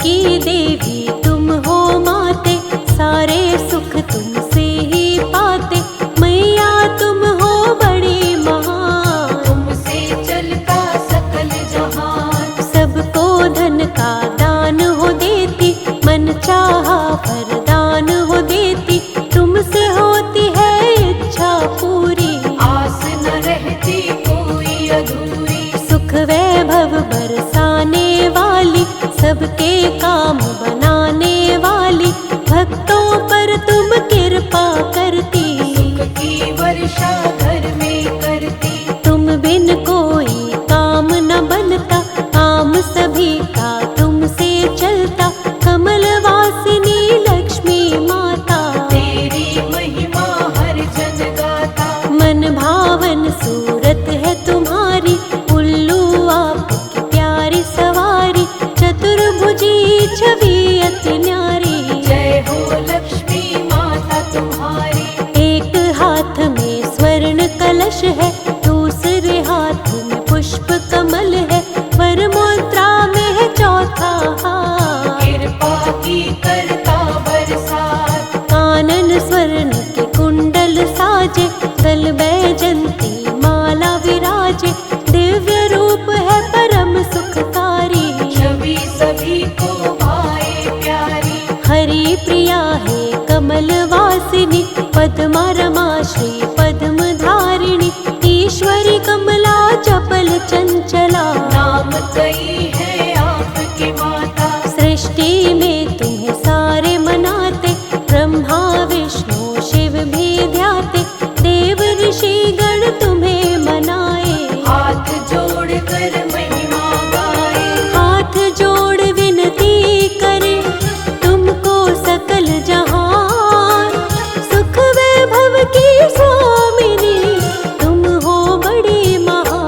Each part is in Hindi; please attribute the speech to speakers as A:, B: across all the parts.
A: की देवी तुम हो माते, सारे सुख तुमसे ही पाते। मैया तुम हो बड़ी महान,
B: तुमसे चलता सकल जहान।
A: सबको धन का दान हो देती, मन चाहा वरदान हो देती। तुमसे होती है इच्छा पूरी,
B: आस न रहती कोई अधूरी।
A: सुख वैभव बरसाने वाली, सबके काम बनाने वाली। भक्तों पर तुम कृपा करती,
B: सुख की वर्षा घर में करती।
A: तुम बिन कोई काम न बनता, काम सभी का तुमसे चलता। कमल वासिनी लक्ष्मी माता,
B: तेरी महिमा हर जन गाता।
A: मन भावन सूरत है तुम्हारी, उल्लू आपकी प्यारी सवारी। चतुर्भुजी छवि अति न्यारी,
B: जय हो लक्ष्मी माता तुम्हारी।
A: एक हाथ में स्वर्ण कलश है, दूसरे हाथ में पुष्प कमल है। वर मुद्रा में है चौथा हाथ,
B: कृपा की करता बरसात।
A: कानन स्वर्ण के कुंडल साजे, गल बैजंती माला विराजे। दिव्य रूप है परम सुखकारी,
B: छवि सभी को भाए प्यारी।
A: हरि प्रिया है कमल वासिनी, पद्मा रमा श्री पद्म धारिणी। ईश्वरी कमला चपल चंचला,
B: नाम कई है आपके माता।
A: सृष्टि में तुम्हें सारे मनाते, ब्रह्मा विष्णु शिव भी ध्याते। देव ऋषि गण तुम्हें मनाए,
B: हाथ जोड़ कर महिमा गाए।
A: हाथ जोड़ विनती करे तुमको सकल जहान। सुख वैभव की स्वामिनी तुम हो बड़ी महान।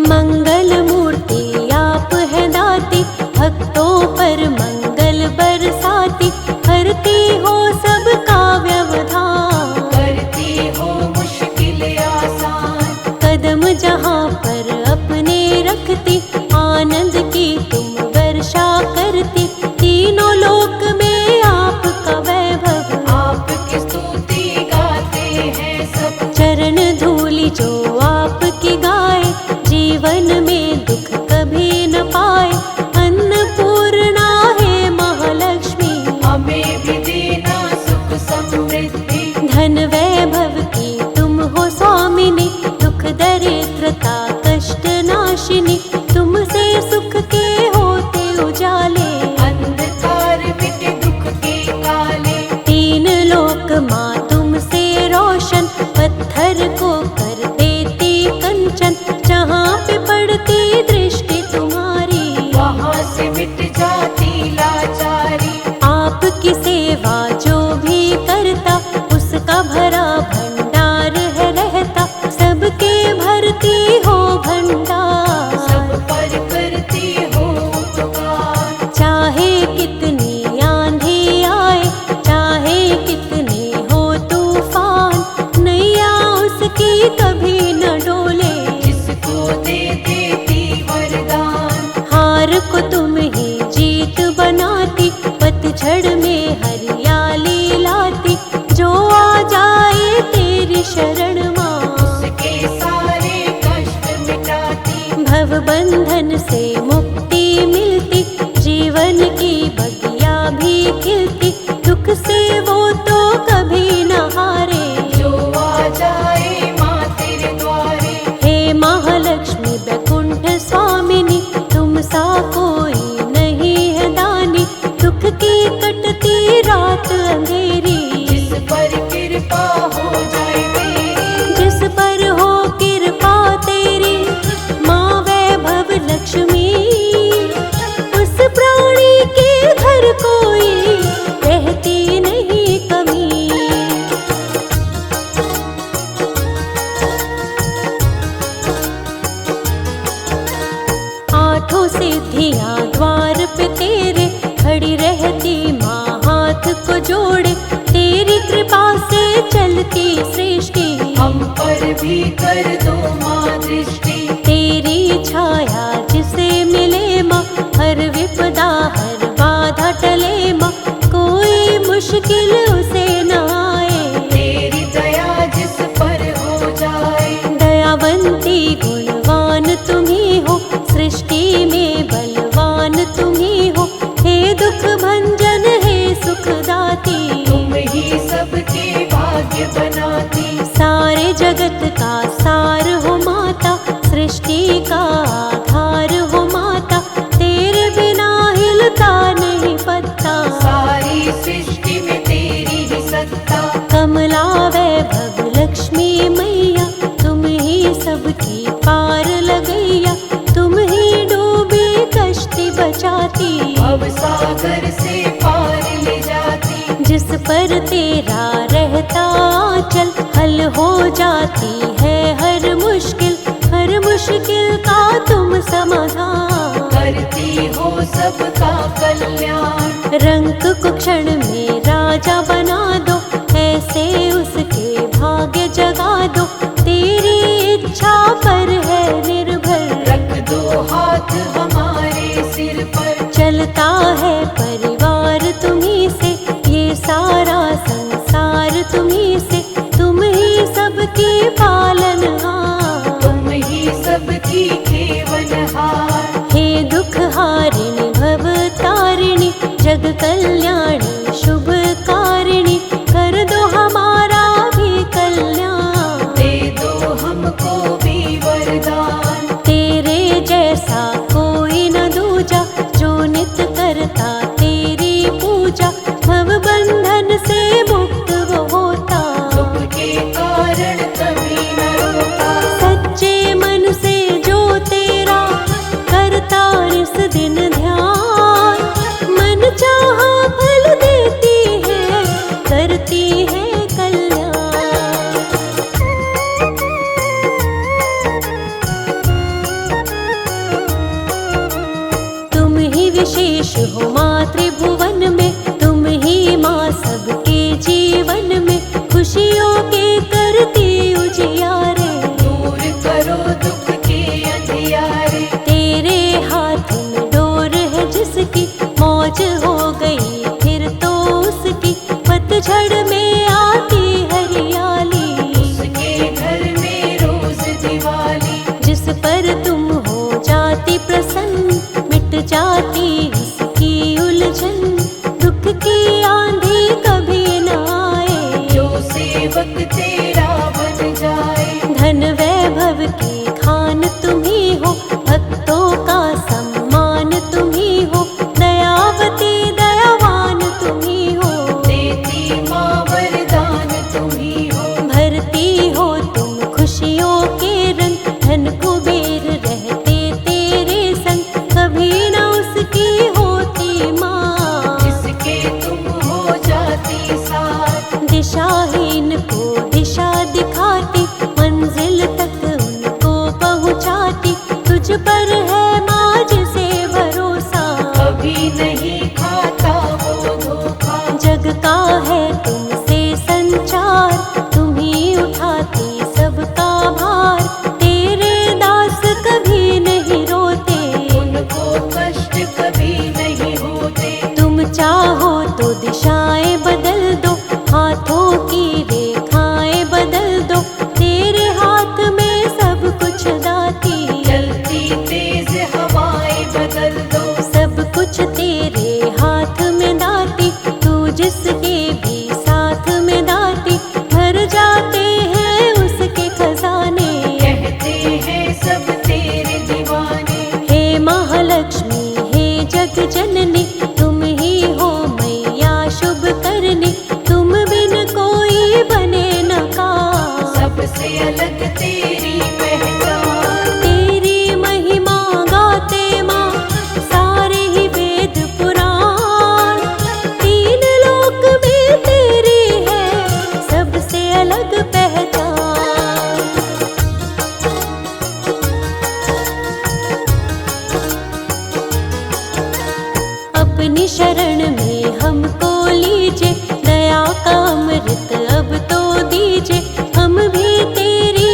A: मंगल मूर्ति आप है दाती, भक्तों पर मंगल बरसाती। हरती हो सबका व्यवधान,
B: करती हो मुश्किल आसान।
A: कदम जहाँ पर अपने रखती, आनंद की तुम वर्षा करती। तीनों लोक में आपका वैभव,
B: आपकी स्तुति गाते हैं सब।
A: चरण धूलि जो आपकी गाए, जीवन में दुख कभी न पाए। अन्नपूर्णा है महालक्ष्मी,
B: हमें भी देना सुख समृद्धि।
A: धन वैभव की तुम हो स्वामिनी, दुख दरिद्रता कष्ट नाशिनी। तुमसे सुख के होते उजाले,
B: अंधकार मिटे दुख के काले।
A: तीन लोक माँ तुमसे रोशन, पत्थर को कर देती कंचन। जहाँ पे पड़ती दृष्टि तुम्हारी,
B: वहाँ से मिट जाती लाचारी।
A: आपकी सेवा जो भी करता, उसका भरा भंडार है रहता। सबके भरती हो भंडार,
B: सब पर करती हो उपकार।
A: चाहे कितनी आंधी आए, चाहे कितने हो तूफान। नैया उसकी कभी न डोले,
B: जिसको दे देती वरदान।
A: हार को तुम ही जीत बनाती, पतझड़ में हरियाली लाती। जो आ जाए तेरी शरण माँ,
B: उसके सारे कष्ट मिटाती।
A: भव बंधन से मुक्ति मिलती, जीवन की बगिया भी खिलती। दुख से वो तो कभी न हारे,
B: जो आ जाए माँ तेरे द्वारे।
A: हे महालक्ष्मी वैकुंठ स्वामिनी, तुम सा कोई नहीं है दानी। दुख की कटती रात अंधेरी,
B: जिस पर कृपा हो जाए तेरी।
A: जिस पर हो कृपा तेरी माँ वैभव लक्ष्मी। उस प्राणी के घर कोई रहती नहीं कमी। आठों सिद्धियाँ द्वार पे तेरे, खड़ी रहती माँ हाथ को जोड़े। तेरी कृपा से चलती सृष्टि,
B: हम पर भी कर दो माँ दृष्टि।
A: तेरी छाया जिसे मिले माँ, हर विपदा हर बाधा टले माँ, कोई मुश्किल उसे न आए।
B: तेरी दया जिस पर हो जाए,
A: दयावंती गुणवान तुम्ही हो, सृष्टि में बलवान तुम्ही हो। हे दुख भंजन हे सुखदाती,
B: तुम ही सबके भाग्य बनाती।
A: सारे जगत का सार हो माता, सृष्टि का आधार हो माता, तेरे बिना हिलता नहीं पत्ता।
B: सारी सृष्टि में तेरी ही सत्ता।
A: कमला वैभव लक्ष्मी मैया, तुम ही सबकी पार लगैया, तुम ही डूबी कश्ती बचाती।
B: अब सागर से पार ले जाती।
A: जिस पर तेरा रहता आंचल, हल हो जाती है हर मुश्किल का तुम समाधान।
B: करती हो सबका कल्याण।
A: रंक को क्षण में राजा बना दो, ऐसे उसके भाग्य जगा दो, तेरी इच्छा पर है निर्भर।
B: रख दो हाथ हमारे सिर पर।
A: चलता है परिवार तुम्ही से, ये सारा संसार तुम्ही से, तुम ही सबकी पालनहार।
B: तुम ही सबकी खेवनहार।
A: हे दुख हारिणी भव तारिणी, जग कल्याणी शुभ कारिणी, कर दो हमारा भी कल्याण।
B: दे दो हमको भी वरदान।
A: तेरे जैसा कोई न दूजा, जो नित करता तेरी पूजा, भव बंधन से मुक्त वो होता।
B: दुख के कारण कभी न रोता।
A: सच्चे मन से जो तेरा करता इस दिन ध्यान, मन चाहा फल देती है, करती है कल्याण। तुम ही विशेष हो माँ त्रिभुवन में, तुम ही माँ सबके जीवन में, खुशियों के करती उजियारे।
B: दूर करो दुख के अंधियारे।
A: तेरे हाथ में डोर है जिसकी, मौज हो गई फिर तो उसकी, पतझड़ में आती हरियाली।
B: उसके घर में रोज दिवाली।
A: जिस पर तुम हो जाती प्रसन्न, मिट जाती उसकी उलझन, दुख की आंधी कभी न आए।
B: जो सेवक तेरा बन जाए।
A: धन वैभव की खान तुम्ही हो, भक्तों का सम्मान तुम्ही हो, दयावती दयावान तुम्ही हो।
B: देती माँ वरदान तुम्ही हो।
A: भरती हो तुम खुशियों के रंग, धन कुबेर रहते तेरे संग, कभी न उसकी होती माँ।
B: जिसके तुम हो जाती साथ।
A: दिशाहीन को दिशा दिखाती, मंजिल तक उनको पहुँचाती, तुझ पर है माँ जिसे भरोसा।
B: कभी नहीं खाता वो धोखा।
A: जग का है तुमसे संचार, तुम ही उठाती सबका भार, तेरे दास कभी नहीं रोते।
B: उनको कष्ट कभी नहीं होते।
A: तुम चाहो तो दिशाएं बदल दो, हाथों की रेखाएं बदल दो, तेरे हाथ में सब कुछ दाती।
B: चलती तेज हवाएं बदल दो।
A: सब कुछ तेरे हाथ में दाती, तू जिसके भी साथ में दाती, भर जाते हैं उसके खजाने।
B: कहते हैं सब तेरे दीवाने।
A: हे महालक्ष्मी हे जग जननी, तुम ही हो मैया शुभ करनी, तुम बिन कोई बने न का।
B: सबसे अलग तेरी पहचान।
A: तेरी महिमा गाते माँ सारे ही वेद पुराण, तीन लोक में तेरी है सबसे अलग पहचान। अपनी शरण में हमको लीजिए, दया का अमृत अब तो दीजिए, हम भी तेरी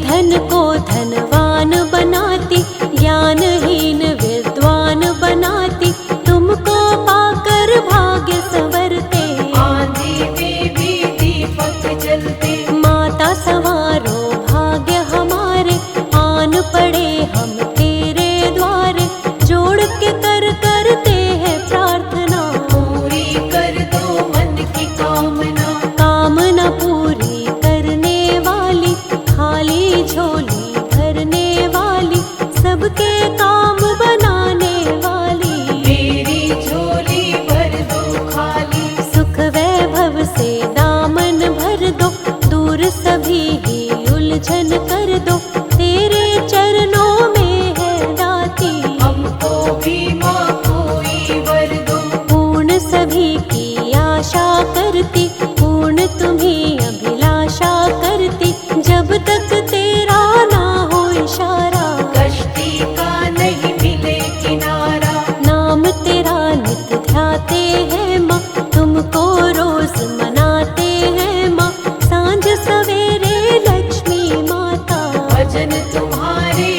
A: निर्धन को धनवान बनाती, ज्ञानहीन विद्वान बनाती, तुमको पाकर भाग्य संवरते।
B: आंधी में भी दीपक जलते,
A: माता संवारो भाग्य हमारे, आन पड़े हम तेरे द्वारे, जोड़ के करते हैं प्रार्थना।
B: पूरी कर दो मन की कामना,
A: कामना पूरी करने वाली, खाली झोली भरने वाली, सबके काम बनाने वाली।
B: मेरी झोली भर दो खाली,
A: सुख वैभव से दामन भर दो, दूर सभी ही उलझन कर दो, तेरे चरणों में है दाती।
B: हमको भी माँ कोई वर दो,
A: पूर्ण सभी की आशा करती, पूर्ण तुम्ही अभिलाषा करती, जब तक तेरा ना हो इशारा।
B: कश्ती का नहीं मिले किनारा,
A: नाम तेरा नित ध्याते हैं माँ, तुमको रोज मनाते हैं माँ, सांझ सवेरे लक्ष्मी माता।
B: भजन तुम्हारे